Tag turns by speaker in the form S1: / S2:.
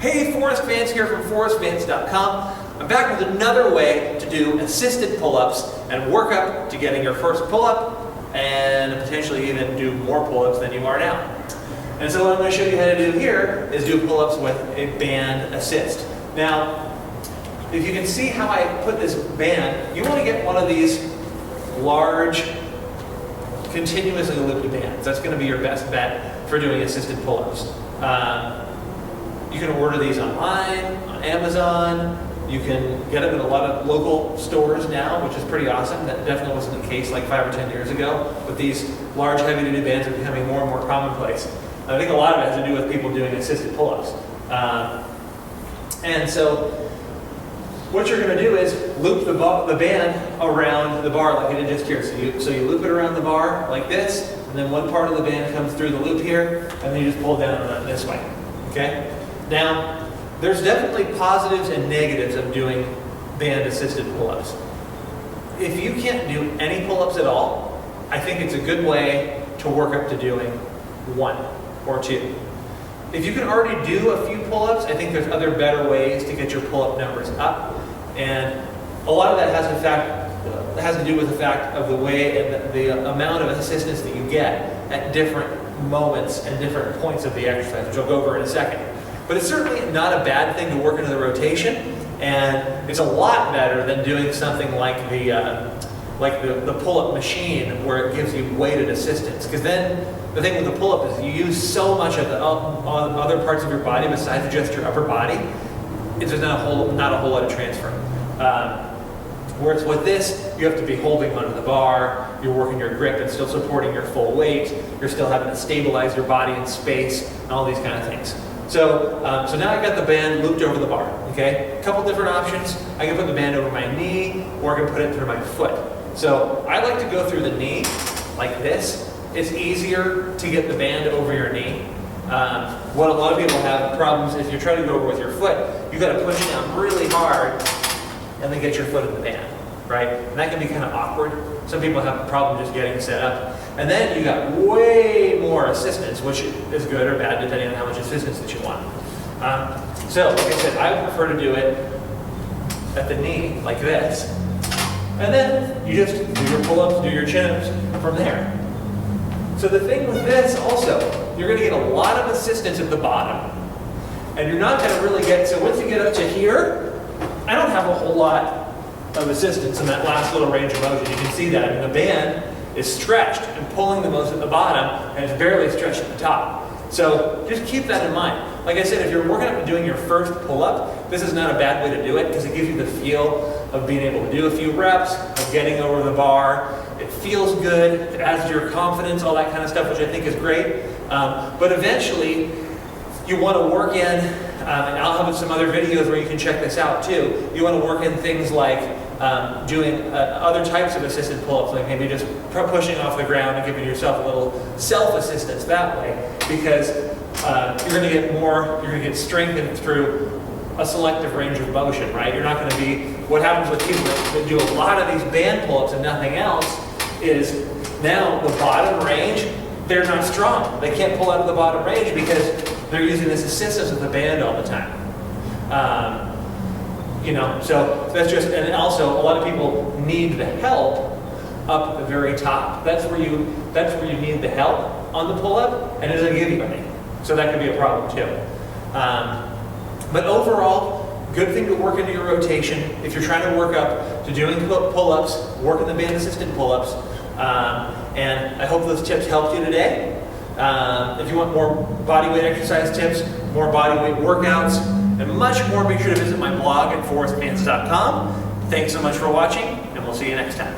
S1: Hey, Vance here from ForrestVance.com. I'm back with another way to do assisted pull-ups and work up to getting your first pull-up and potentially even do more pull-ups than you are now. And so what I'm going to show you how to do here is do pull-ups with a band assist. Now, if you can see how I put this band, you want to get one of these large, continuously looped bands. That's going to be your best bet for doing assisted pull-ups. You can order these online, on Amazon. You can get them in a lot of local stores now, which is pretty awesome. That definitely wasn't the case like 5 or 10 years ago, but these large heavy-duty bands are becoming more and more commonplace. I think a lot of it has to do with people doing assisted pull-ups. And so what you're going to do is loop the band around the bar like I did just here. So you loop it around the bar like this, and then one part of the band comes through the loop here, and then you just pull down on it this way. Okay? Now, there's definitely positives and negatives of doing band-assisted pull-ups. If you can't do any pull-ups at all, I think it's a good way to work up to doing 1 or 2. If you can already do a few pull-ups, I think there's other better ways to get your pull-up numbers up. And a lot of that has to do with the fact of the way and the amount of assistance that you get at different moments and different points of the exercise, which I'll go over in a second. But it's certainly not a bad thing to work into the rotation, and it's a lot better than doing something like the pull-up machine where it gives you weighted assistance. Because then the thing with the pull-up is you use so much of the other parts of your body besides just your upper body. There's not a whole lot of transfer. Whereas with this, you have to be holding onto the bar, you're working your grip and still supporting your full weight, you're still having to stabilize your body in space, and all these kind of things. So now I've got the band looped over the bar, okay? A couple different options. I can put the band over my knee, or I can put it through my foot. So I like to go through the knee, like this. It's easier to get the band over your knee. What a lot of people have problems if you're trying to go over with your foot, you've got to push down really hard and then get your foot in the band, right? And that can be kind of awkward. Some people have a problem just getting set up. And then you got way more assistance, which is good or bad depending on how much assistance that you want. So, like I said, I would prefer to do it at the knee, like this. And then you just do your pull-ups, do your chin-ups from there. So the thing with this also, you're going to get a lot of assistance at the bottom. And you're not going to really get, so once you get up to here, I don't have a whole lot of assistance in that last little range of motion. You can see that. I mean, the band is stretched and pulling the most at the bottom, and it's barely stretched at the top. So just keep that in mind. Like I said, if you're working up and doing your first pull-up, this is not a bad way to do it because it gives you the feel of being able to do a few reps, of getting over the bar. It feels good, it adds to your confidence, all that kind of stuff, which I think is great. But eventually, you want to work in, and I'll have some other videos where you can check this out too, you want to work in things like doing other types of assisted pull-ups, like maybe just pushing off the ground and giving yourself a little self-assistance that way, because you're going to get strengthened through a selective range of motion, right? You're not going to be, what happens with people that do a lot of these band pull-ups and nothing else is now the bottom range, they're not strong. They can't pull out of the bottom range because they're using this assistance of the band all the time. So that's just, and also a lot of people need the help up at the very top. That's where you need the help on the pull-up, and it doesn't give you any. So that could be a problem too. But overall, good thing to work into your rotation. If you're trying to work up to doing pull-ups, work in the band-assisted pull-ups. And I hope those tips helped you today. If you want more bodyweight exercise tips, more bodyweight workouts, and much more, make sure to visit my blog at ForrestVance.com. Thanks so much for watching, and we'll see you next time.